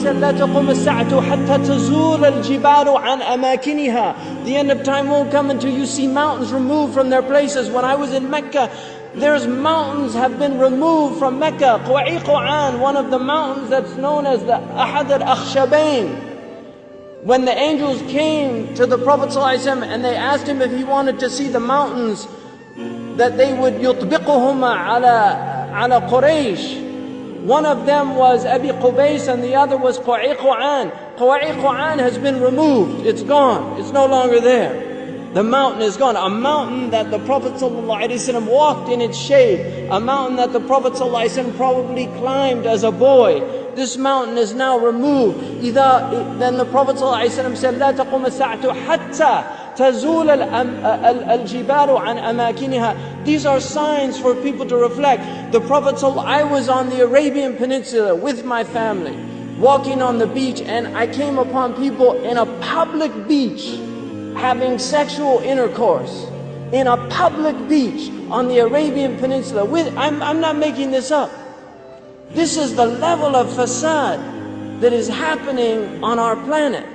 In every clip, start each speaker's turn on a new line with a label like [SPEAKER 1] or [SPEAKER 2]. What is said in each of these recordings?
[SPEAKER 1] said, لا تقوم الساعة حتى تزول الجبال عن أماكنها. The end of time won't come until you see mountains removed from their places. When I was in Mecca, there's mountains have been removed from Mecca. Quwa'iquan, one of the mountains that's known as the Ahad al-Akhshabain. When the angels came to the Prophet ﷺ and they asked him if he wanted to see the mountains, that they would يطبقهما على قريش. One of them was Abi Qubays and the other was Quwa'iquan. Quwa'iquan has been removed. It's gone. It's no longer there. The mountain is gone. A mountain that the Prophet ﷺ walked in its shade. A mountain that the Prophet ﷺ probably climbed as a boy. This mountain is now removed. Then the Prophet ﷺ said, لا تقوم الساعة حتى تزول الجبال عن أماكنها. These are signs for people to reflect. The Prophet I was on the Arabian Peninsula with my family, walking on the beach, and I came upon people in a public beach having sexual intercourse. In a public beach on the Arabian Peninsula. I'm not making this up. This is the level of fasad that is happening on our planet.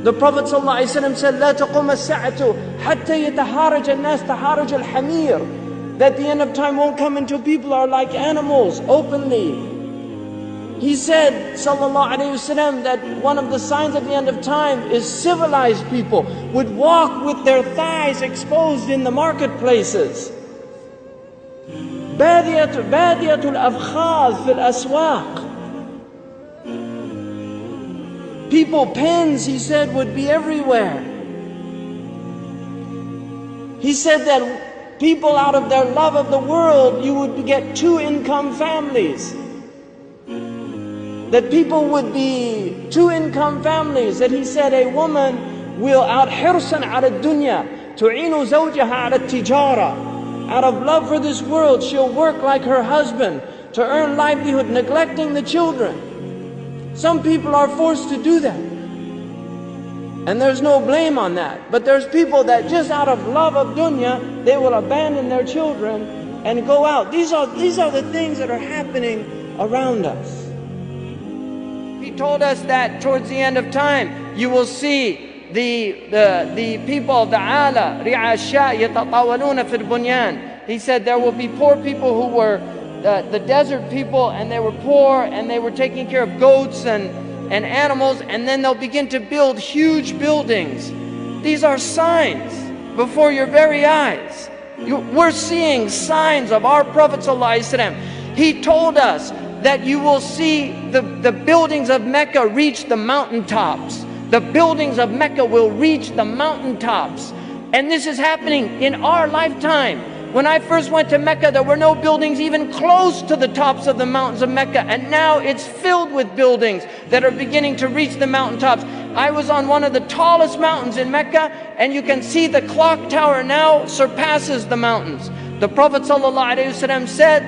[SPEAKER 1] The Prophet ﷺ said, لا تقوم الساعة حتى يتحارج الناس تحارج الحمير. That the end of time won't come until people are like animals openly. He said, sallallahu alayhi wasallam, that one of the signs of the end of time is civilized people would walk with their thighs exposed in the marketplaces. بادية الأفخاذ في الأسواق. People, pens, he said, would be everywhere. He said that people, out of their love of the world, you would get two-income families. That people would be two-income families. That he said a woman will out حرصا على الدنيا تعين زوجها على التجارة. Out of love for this world, she'll work like her husband to earn livelihood, neglecting the children. Some people are forced to do that. And there's no blame on that. But there's people that just out of love of dunya, they will abandon their children and go out. These are the things that are happening around us. He told us that towards the end of time, you will see the people of the ala, ri'asha yatatawaluna fil bunyan. He said there will be poor people who were the desert people, and they were poor and they were taking care of goats and animals, and then they'll begin to build huge buildings. These are signs before your very eyes. We're seeing signs of our Prophet ﷺ. He told us that you will see the buildings of Mecca reach the mountaintops. The buildings of Mecca will reach the mountaintops. And this is happening in our lifetime. When I first went to Mecca, there were no buildings even close to the tops of the mountains of Mecca. And now it's filled with buildings that are beginning to reach the mountaintops. I was on one of the tallest mountains in Mecca, and you can see the clock tower now surpasses the mountains. The Prophet ﷺ said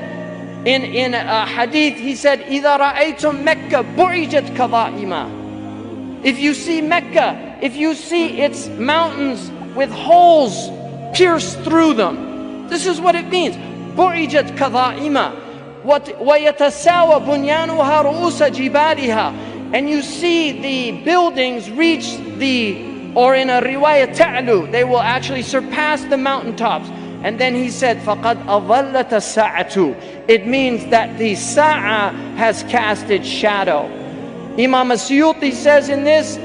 [SPEAKER 1] in a hadith, he said, إِذَا رَأَيْتُم مَكَّةَ بُعِجَتْ كَظَائِمًا. If you see Mecca, if you see its mountains with holes pierced through them, this is what it means. بُعِجَتْ كَظَائِمًا وَيَتَسَاوَى بُنْيَانُهَا رُؤُوسَ جِبَالِهَا. And you see the buildings reach or in a riwayah ta'lu, they will actually surpass the mountaintops. And then he said, فَقَدْ أَظَلَّتَ السَّاعَةُ. It means that the sa'a has cast its shadow. Imam As-Suyuti says in this,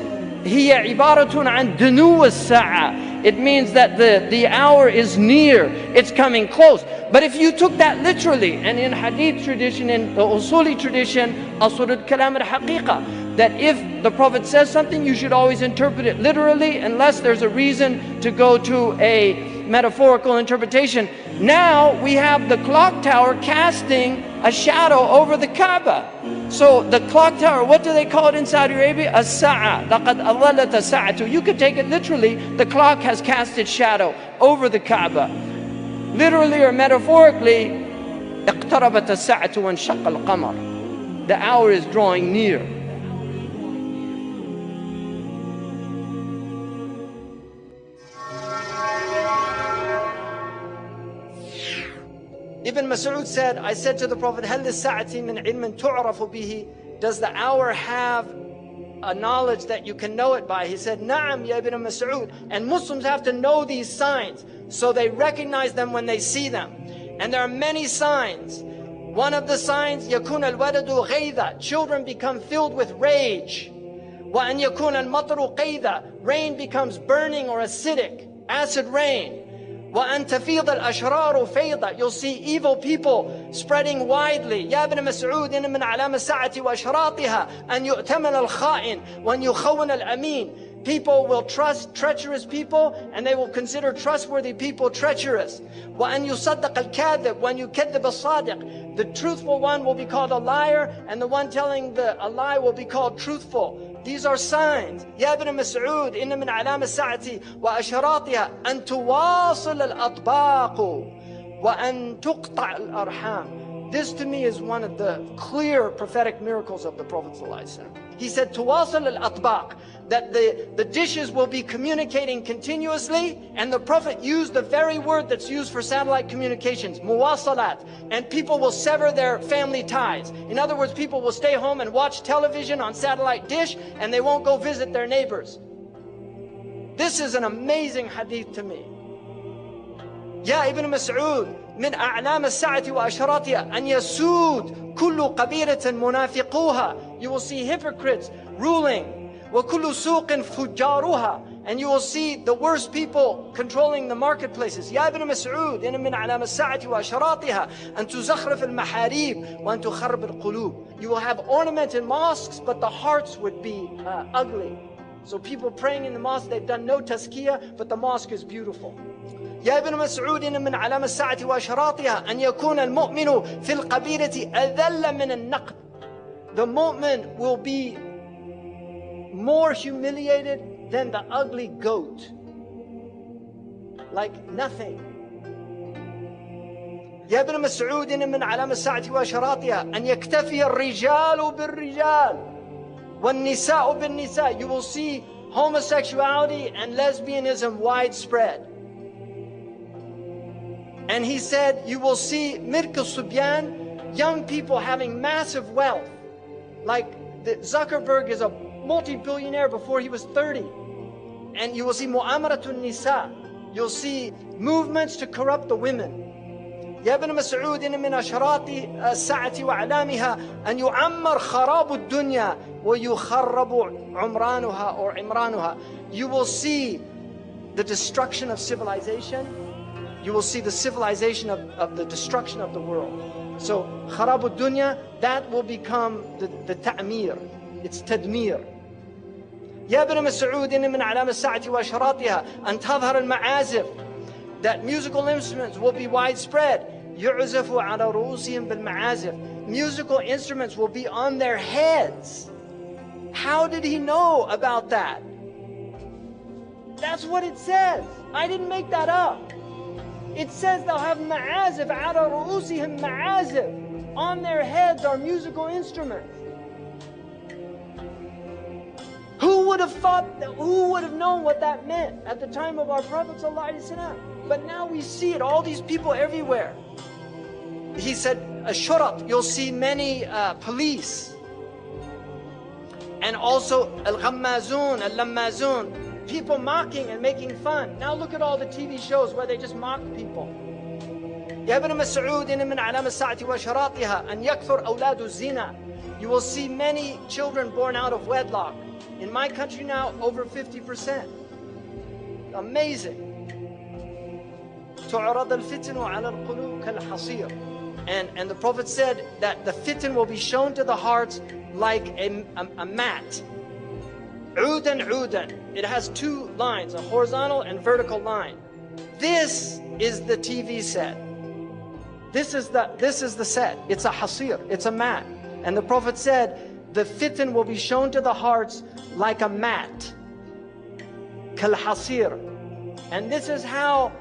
[SPEAKER 1] هِيَ عِبَارَةٌ عَنْ دُنُوَ السَّاعَةِ. It means that the hour is near, it's coming close. But if you took that literally, and in hadith tradition, in the usuli tradition, asrul kalam al-haqiqa, that if the Prophet says something, you should always interpret it literally, unless there's a reason to go to a metaphorical interpretation. Now we have the clock tower casting a shadow over the Kaaba. So the clock tower, what do they call it in Saudi Arabia? As-sa'a. لَقَدْ أَظَلَّتَ السَّاعَةُ. You could take it literally, the clock has cast its shadow over the Kaaba. Literally or metaphorically, اقتربت الساعة وانشق القمر. The hour is drawing near. Ibn Mas'ud said, I said to the Prophet, هل للساعة من علم تعرف به does the hour have a knowledge that you can know it by? He said, Na'am, ya Ibn Mas'ud. And Muslims have to know these signs so they recognize them when they see them. And there are many signs. One of the signs, يَكُونَ الْوَلَدُ غَيْذًا, children become filled with rage. وَأَنْ يَكُونَ الْمَطْرُ قَيْذًا, rain becomes burning or acidic, acid rain. وَأَنْ تَفِيضَ الْأَشْرَارُ فَيْضًا, you'll see evil people spreading widely. يَا ابْنَ مَسْعُودٍ مِنْ عَلَامَ السَّاعَةِ وَأَشْرَاطِهَا أَنْ يُؤْتَمَنَ الْخَائِنِ وَأَنْ يُخَوَّنَ الْأَمِينَ. People will trust treacherous people, and they will consider trustworthy people treacherous. وَأَنْ يُصَدَّقَ الْكَاذِبُ وَأَنْ يُكَذِّبَ الصَّادِقُ. The truthful one will be called a liar, and the one telling a lie will be called truthful. These are signs. يا ابن مسعود إن من علامة الساعة وأشراطها أن تواصل الأطباق وأن تقطع الأرحام. This to me is one of the clear prophetic miracles of the Prophet ﷺ. He said, تواصل الأطباق, that the dishes will be communicating continuously, and the Prophet used the very word that's used for satellite communications, muwasalat, and people will sever their family ties. In other words, people will stay home and watch television on satellite dish, and they won't go visit their neighbors. This is an amazing hadith to me. Ya Ibn Mas'ud, من أعلام الساعة وأشراطها أن يسود كل قبيلة منافقوها. You will see hypocrites ruling. وكل سوق فجارها. And you will see the worst people controlling the marketplaces. يا ابن مسعود إن من علام الساعة وأشراطها أن تزخرف المحاريب وأن تخرب القلوب. You will have ornamented mosques, but the hearts would be ugly. So people praying in the mosque, they've done no tazkiyah, but the mosque is beautiful. يا ابن مسعود إن من علام الساعة وأشراطها أن يكون المؤمن في القبيلة أذل من النقب. The mu'min will be more humiliated than the ugly goat. Like nothing. يا ابن مسعود إن من علام الساعة وأشراطها أن يكتفي الرجال بالرجال والنساء بالنساء. You will see homosexuality and lesbianism widespread. And he said, you will see Mirk al-Subyan, young people having massive wealth. Like Zuckerberg is a multi-billionaire before he was 30. And you will see Mu'amaratun Nisa. You'll see movements to corrupt the women. يا ابن مسعود إن من أشراط الساعة وأعلامها أن يعمر خراب الدنيا ويخرب عمرانها or عمرانها. You will see the destruction of civilization. You will see the civilization of the destruction of the world. So, خراب الدنيا, that will become the ta'mir. It's tadmir. يا ابن مسعود إن من علام الساعة وأشراطها أن تظهر المعازف. That musical instruments will be widespread. يعزف على رؤوسهم بالمعازف. Musical instruments will be on their heads. How did he know about that? That's what it says. I didn't make that up. It says they'll have ma'azif, على رؤوسهم ma'azif. On their heads are musical instruments. Who would have thought that? Who would have known what that meant at the time of our Prophet ﷺ? But now we see it, all these people everywhere. He said, Ashurat, you'll see many police. And also, Al-Ghammazun, Al-Lammazun, people mocking and making fun. Now look at all the TV shows where they just mock people. يا ابن مسعود إن من علام الساعة وأشراطها أن يكثر أولاد الزنا. You will see many children born out of wedlock. In my country now, over 50%. Amazing. تعرض الفتن على القلوب كالحصير. And the Prophet said that the fitan will be shown to the hearts like a mat. عودا عودا. It has two lines, a horizontal and vertical line. This is the TV set. This is the set. It's a hasir. It's a mat. And the Prophet said, the fitan will be shown to the hearts like a mat. Kal hasir. And this is how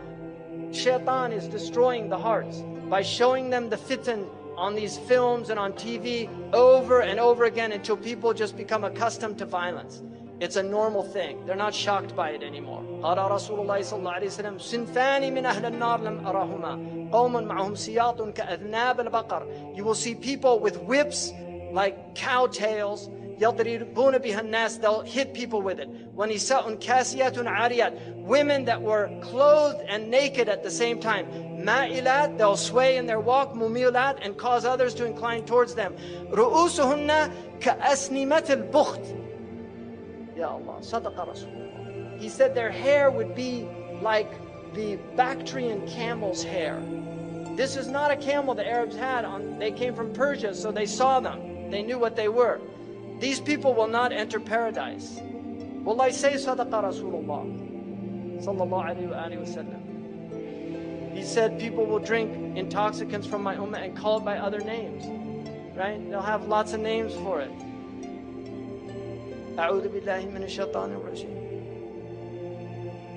[SPEAKER 1] Shaitan is destroying the hearts, by showing them the fitan on these films and on TV over and over again until people just become accustomed to violence. It's a normal thing. They're not shocked by it anymore. قال رسول الله صلى الله عليه وسلم صنفان من أهل النار لم أرهما قوم معهم سياط كأذناب البقر. You will see people with whips like cow tails. يَضْرِبُونَ بِهَا النَّاسِ, they'll hit people with it. وَنِسَاءٌ كَاسِيَاتٌ عَارِيَاتٌ, women that were clothed and naked at the same time. مَائِلَات, they'll sway in their walk. مُمِيلَات, and cause others to incline towards them. رُؤُوسُهُنَّ كَأَسْنِمَةِ الْبُخْتِ. Ya Allah, Sadaqa Rasulullah. He said their hair would be like the Bactrian camel's hair. This is not a camel the Arabs had. They came from Persia, so they saw them. They knew what they were. These people will not enter paradise. Wallahi, say Sadaqa Rasulullah sallallahu alayhi wa sallam. He said people will drink intoxicants from my ummah and call it by other names. Right? They'll have lots of names for it. A'udhu billahi minash shaitanir rajim.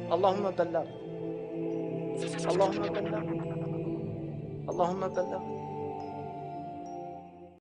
[SPEAKER 1] Allahumma balagh. Allahumma balagh. Allahumma balagh.